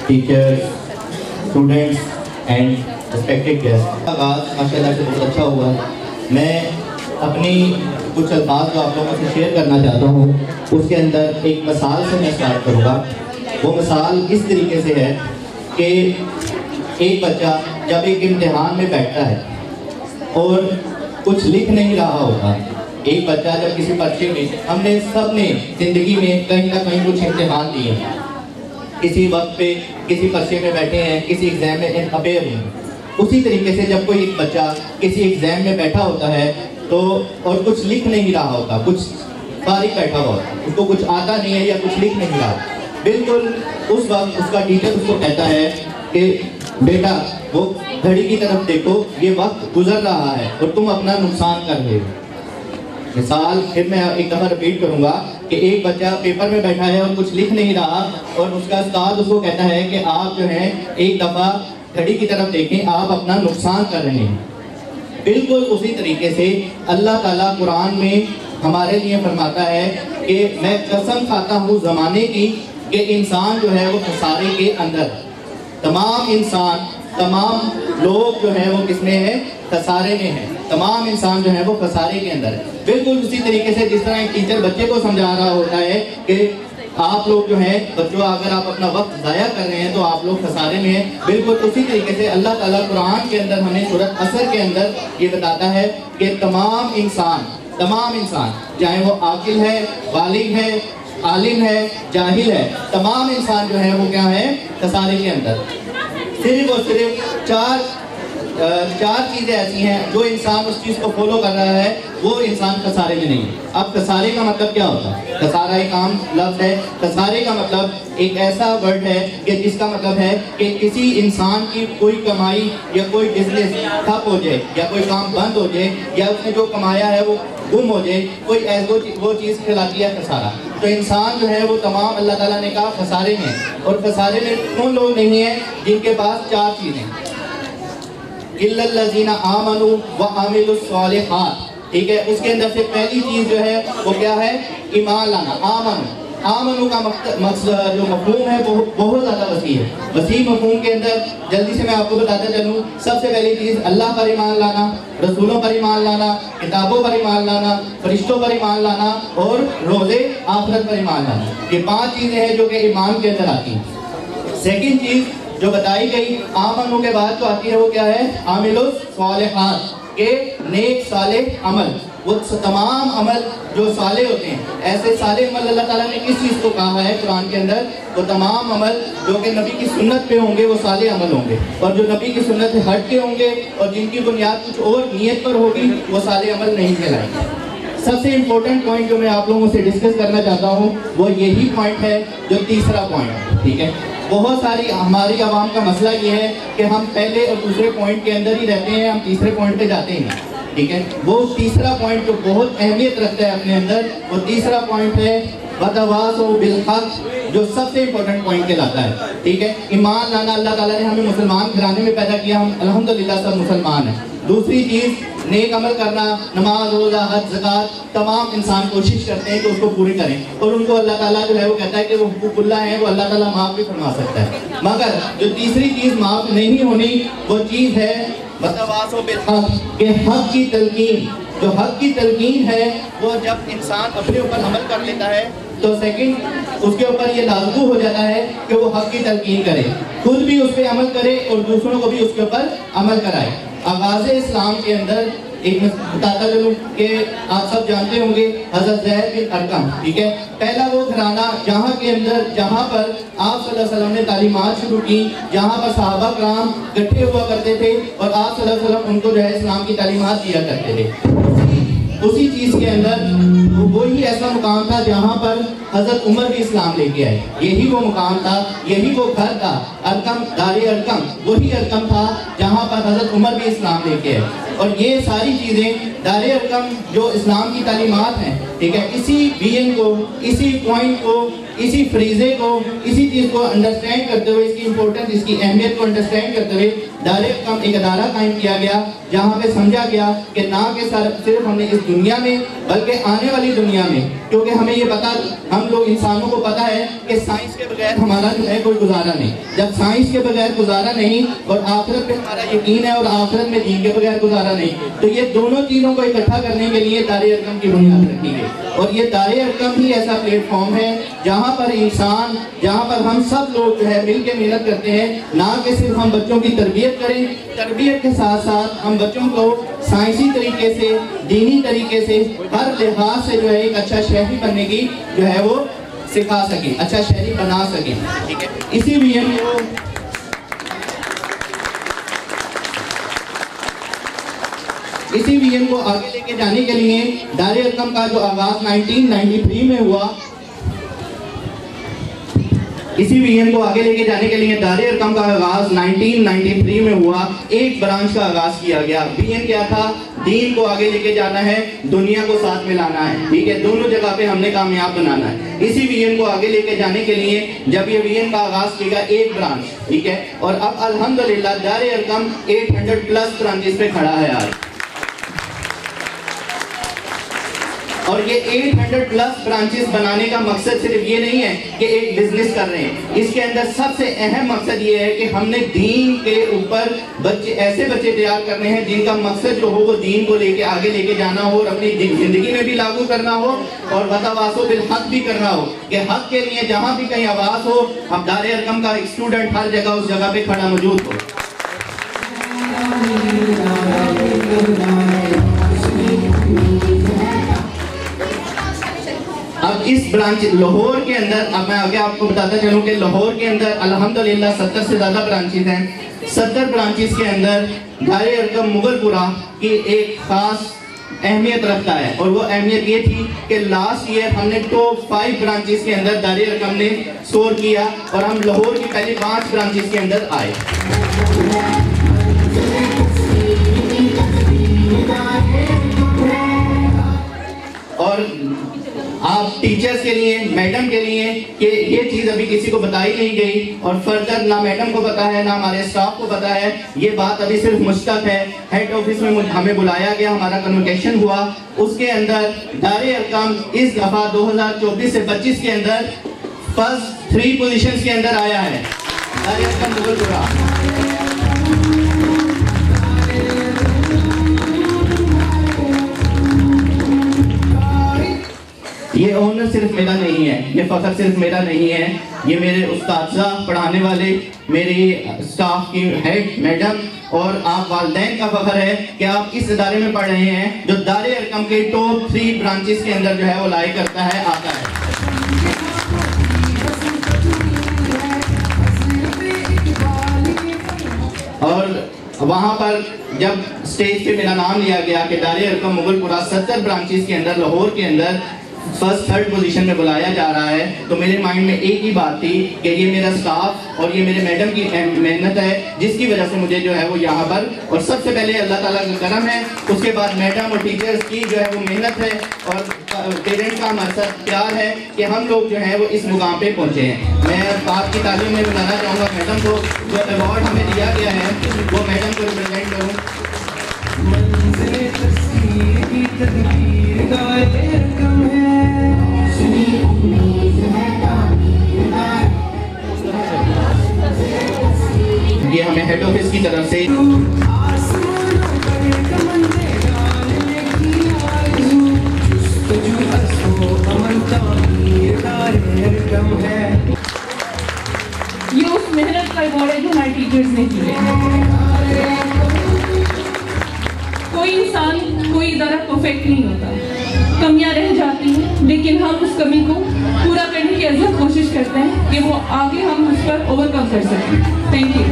Teachers, students and respected guest. आगाज़ माशाल्लाह से बहुत अच्छा हुआ। मैं अपनी कुछ अल्फाज जो आप लोगों से शेयर करना चाहता हूँ, उसके अंदर एक मिसाल से मैं स्टार्ट करूँगा। वो मिसाल इस तरीके से है कि एक बच्चा जब एक इम्तिहान में बैठता है और कुछ लिख नहीं रहा होता। एक बच्चा जब किसी पर्चे में, हमने सब ने ज़िंदगी में कहीं ना कहीं कुछ इम्तिहान दिए, किसी वक्त पे किसी पर्चे में बैठे हैं, किसी एग्ज़ाम में अपेयर हैं। उसी तरीके से जब कोई एक बच्चा किसी एग्ज़ाम में बैठा होता है तो और कुछ लिख नहीं रहा होता, कुछ फारिग बैठा हुआ होता, उसको कुछ आता नहीं है या कुछ लिख नहीं रहा, बिल्कुल उस वक्त उसका टीचर उसको कहता है कि बेटा वो घड़ी की तरफ देखो, ये वक्त गुजर रहा है और तुम अपना नुकसान कर रहे हो। मिसाल फिर मैं एक दफ़ा रिपीट करूँगा कि एक बच्चा पेपर में बैठा है और कुछ लिख नहीं रहा और उसका उस्ताद उसको कहता है कि आप जो है एक दफ़ा घड़ी की तरफ देखें, आप अपना नुकसान कर रहे हैं। बिल्कुल उसी तरीके से अल्लाह ताला कुरान में हमारे लिए फरमाता है कि मैं कसम खाता हूँ ज़माने की कि इंसान जो है वो खसारे के अंदर, तमाम इंसान, तमाम लोग जो है वो किसमें है, खसारे में है। तमाम इंसान जो है वो खसारे के अंदर है। बिल्कुल उसी तरीके से जिस तरह एक टीचर बच्चे को समझा रहा होता है कि आप लोग जो हैं बच्चों, अगर आप अपना वक्त ज़ाया कर रहे हैं तो आप लोग खसारे में हैं। बिल्कुल उसी तरीके से अल्लाह ताला कुरान के अंदर हमें सूरत असर के अंदर ये बताता है कि तमाम इंसान चाहे वो आकिल है, बालिग है, आलिम है, जाहिल है, तमाम इंसान जो है वो क्या है, खसारे के अंदर। सिर्फ और सिर्फ चार चीज़ें ऐसी हैं जो इंसान उस चीज़ को फॉलो कर रहा है, वो इंसान खसारे में नहीं है। अब खसारे का मतलब क्या होता है? खसारा एक आम लफ्ज़ है। खसारे का मतलब एक ऐसा वर्ड है कि जिसका मतलब है कि किसी इंसान की कोई कमाई या कोई बिजनेस ठप हो जाए या कोई काम बंद हो जाए या उसने जो कमाया है वो गुम हो जाए, कोई ऐसी वो चीज़ कहलाती है खसारा। तो इंसान जो है वो तमाम अल्लाह ताला ने कहा खसारे में। और खसारे में कौन लोग नहीं हैं जिनके पास चार चीज़ें, इल्लल्लज़ीना आमनू व अमिलुस सालिहात। ठीक है, उसके अंदर से पहली चीज़ जो है वो क्या है, ईमान लाना। आमनू का मकसद जो मफ़हूम है वो बहुत ज़्यादा वसी है। वसी मफ़हूम के अंदर जल्दी से मैं आपको बताता चलूँ, सबसे पहली चीज़ अल्लाह पर ईमान लाना, रसूलों पर ईमान लाना, किताबों पर ईमान लाना, फरिश्तों पर ईमान लाना और रोज़े आखिरत पर ईमान लाना। ये 5 चीज़ें हैं जो कि ईमान के अंदर आती हैं। सेकंड चीज़ जो बताई गई आमनू के बाद जो आती है वो क्या है, आमिलुस सालिहात के नेक साले अमल। वो तमाम अमल जो साले होते हैं, ऐसे साले अमल अल्लाह ताला ने किस चीज़ को कहा है कुरान के अंदर, वो तमाम अमल जो कि नबी की सुन्नत पे होंगे वो साले अमल होंगे, और जो नबी की सुन्नत से हट के होंगे और जिनकी बुनियाद कुछ और नियत पर होगी वो साले अमल नहीं कहलाएंगे। सबसे इम्पोर्टेंट पॉइंट जो मैं आप लोगों से डिस्कस करना चाहता हूँ वो यही पॉइंट है, जो तीसरा पॉइंट है। ठीक है, बहुत सारी हमारी आवाम का मसला ये है कि हम पहले और दूसरे पॉइंट के अंदर ही रहते हैं, हम तीसरे पॉइंट पे जाते हैं। ठीक है, वो तीसरा पॉइंट जो बहुत अहमियत रखता है अपने अंदर, वो तीसरा पॉइंट है वतवासौ बिल हक़, जो सबसे इम्पोर्टेंट पॉइंट कहलाता है। ठीक है, ईमान लाना। अल्लाह ताला ने हमें मुसलमान घराने में पैदा किया, हम अल्हम्दुलिल्लाह सब मुसलमान हैं। दूसरी चीज़ नेक अमल करना, नमाज, रोज़ा, हज, ज़कात, तमाम इंसान कोशिश करते हैं कि उसको पूरे करें, और उनको अल्लाह ताला जो है वो कहता है कि वो हुकूकुल्लाह है, वो अल्लाह ताला माफ़ भी फरमा सकता है। मगर जो तीसरी चीज़ माफ़ नहीं होनी वो चीज़ है वतवासौ बिल हक़, के हक़ की तलकीन। जो हक़ की तलकीन है वो जब इंसान अपने ऊपर अमल कर लेता है तो सेकंड उसके ऊपर ये लाज़मी हो जाता है कि वो हक़ की तलकीन करे, खुद भी उस पर अमल करे और दूसरों को भी उसके ऊपर अमल कराए। आगाज़ इस्लाम के अंदर एक बताता चलूँ कि आप सब जानते होंगे हज़रत ज़ैद बिन अरकम। ठीक है, पहला वो घराना जहाँ के अंदर, जहाँ पर आप सल्लल्लाहु अलैहि वसल्लम ने तालीमात शुरू की, जहाँ पर सहाबा कराम इकट्ठे हुआ करते थे और आप सल्लल्लाहु अलैहि वसल्लम उनको जो है इस्लाम की तालीमात दिया करते थे। उसी चीज़ के अंदर वही ऐसा मुकाम था जहाँ पर हज़रत उमर भी इस्लाम लेके आए। यही वो मुकाम था, यही वो घर था, अरकम, दारे अरकम, वही अरकम था जहाँ पर हज़रत उमर भी इस्लाम लेके आए। और ये सारी चीज़ें दारे अरकम जो इस्लाम की तालीमात हैं, ठीक है, इसी बीएन को, इसी पॉइंट को, इसी फ्रीज़े को, इसी चीज़ को अंडरस्टैंड करते हुए, इसकी इंपॉर्टेंस, इसकी अहमियत को अंडरस्टैंड करते हुए दारे अरकम एक अदारा कायम किया गया, जहाँ पे समझा गया कि ना कि सिर्फ हमने इस दुनिया में बल्कि आने वाली दुनिया में کیونکہ ہمیں یہ پتا، ہم لوگ انسانوں کو پتا ہے کہ سائنس کے بغیر ہمارا جو ہے کوئی گزارا نہیں. جب سائنس کے بغیر گزارا نہیں اور آخرت پہ ہمارا یقین ہے اور آخرت میں دین کے بغیر گزارا نہیں، تو یہ دونوں چیزوں کو اکٹھا کرنے کے لیے دار ارقم کی بنیاد رکھی گئی. اور یہ دار ارقم ہی ایسا پلیٹ فارم ہے جہاں پر انسان، جہاں پر ہم سب لوگ جو ہے مل کے محنت کرتے ہیں، نہ کہ صرف ہم بچوں کی تربیت کریں، تربیت کے ساتھ ساتھ ہم بچوں کو سائنسی طریقے سے، دینی طریقے سے، ہر لحاظ سے جو ہے ایک اچھا شہری بننے کی جو ہے وہ سکھا سکیں، اچھا شہری بنا سکیں. ٹھیک ہے، اسی ویژن کو آگے لے کے جانے کے لیے دار ارقم کا جو آغاز 1993 میں ہوا، اسی ویژن کو آگے لے کے جانے کے لیے دار ارقم کا آغاز 1993 میں ہوا. ایک برانچ کا آغاز کیا گیا. ویژن کیا تھا؟ دین کو آگے لے کے جانا ہے، دنیا کو ساتھ میں لانا ہے. ٹھیک ہے، دونوں جگہ پہ ہم نے کامیاب بنانا ہے. اسی ویژن کو آگے لے کے جانے کے لیے جب یہ ویژن کا آغاز کیا گیا ایک برانچ، ٹھیک ہے، اور اب الحمدللہ دار ارقم 800+ برانچز پہ کھڑا ہے آج. اور یہ 800+ برانچز بنانے کا مقصد صرف یہ نہیں ہے کہ ایک بزنس کر رہے ہیں. اس کے اندر سب سے اہم مقصد یہ ہے کہ ہم نے دین کے اوپر ایسے بچے تیار کرنے ہیں جن کا مقصد جو ہو وہ دین کو لے کے آگے لے کے جانا ہو اور اپنی زندگی میں بھی لاگو کرنا ہو اور وتواصوا بالحق بھی کرنا ہو، کہ حق کے لیے جہاں بھی کہیں آواز ہو، اب دار ارقم کا ایک اسٹوڈنٹ ہر جگہ اس جگہ پہ کھڑا موجود ہو. اب اس برانچ لاہور کے اندر، اب میں آگے آپ کو بتاتا چلوں کہ لاہور کے اندر الحمدللہ 70 سے زیادہ برانچز ہیں. 70 برانچز کے اندر دار ارقم مغل پورہ کی ایک خاص اہمیت رکھتا ہے، اور وہ اہمیت یہ تھی کہ لاسٹ ایئر ہم نے ٹاپ 5 برانچز کے اندر دار ارقم نے سکور کیا اور ہم لاہور کی پہلی 5 برانچز کے اندر آئے. اور آپ ٹیچرز کے لیے، میڈم کے لیے کہ یہ چیز ابھی کسی کو بتائی نہیں گئی اور فردر نہ میڈم کو پتا ہے نہ ہمارے سٹاف کو پتا ہے. یہ بات ابھی صرف مجھ تک ہے. ہیڈ آفس میں ہمیں بلایا گیا، ہمارا کنوکیشن ہوا، اس کے اندر دار ارقم اس دفعہ 2024 سے 25 کے اندر فرسٹ 3 پوزیشنز کے اندر آیا ہے. دار ارقم مغل پورہ. یہ آنر صرف میرا نہیں ہے، یہ فخر صرف میرا نہیں ہے، یہ میرے اساتذہ، پڑھانے والے، میری سٹاف کی ہیڈ میڈم اور آپ والدین کا فخر ہے کہ آپ اس ادارے میں پڑھ رہے ہیں جو دار ارقم کے ٹاپ 3 برانچز کے اندر جو ہے وہ لائی کرتا ہے، آتا ہے. اور وہاں پر جب سٹیج پہ میرا نام لیا گیا کہ دار ارقم مغل پورہ 70 برانچز کے اندر لاہور کے اندر فرسٹ 3rd پوزیشن میں بلایا جا رہا ہے، تو میرے مائنڈ میں ایک ہی بات تھی کہ یہ میرا سٹاف اور یہ میرے میڈم کی محنت ہے جس کی وجہ سے مجھے جو ہے وہ یہاں پر، اور سب سے پہلے اللہ تعالیٰ کا کرم ہے، اس کے بعد میڈم اور ٹیچرز کی جو ہے وہ محنت ہے اور پیرنٹس کا ہمارے ساتھ پیار ہے کہ ہم لوگ جو ہیں وہ اس مقام پہ پہنچے ہیں. میں آپ کی تعلیم میں بتانا چاہوں گا میڈم کو جو ایوارڈ ہمیں دیا گیا ہے وہ میڈم کو ریپرزینٹ کروں. یہ ہمیں ہیڈ آفس کی طرف سے یہ اس محنت کا ایوارڈ ہے جو ہمارے ٹیچرز نے کی ہے. کوئی انسان، کوئی ادارہ پرفیکٹ نہیں ہوتا، کمیاں رہ جاتی ہیں، لیکن ہم اس کمی کو پورا کرنے کی عزم کوشش کرتے ہیں کہ وہ آگے ہم اس پر اوور کم کر سکیں. Thank you.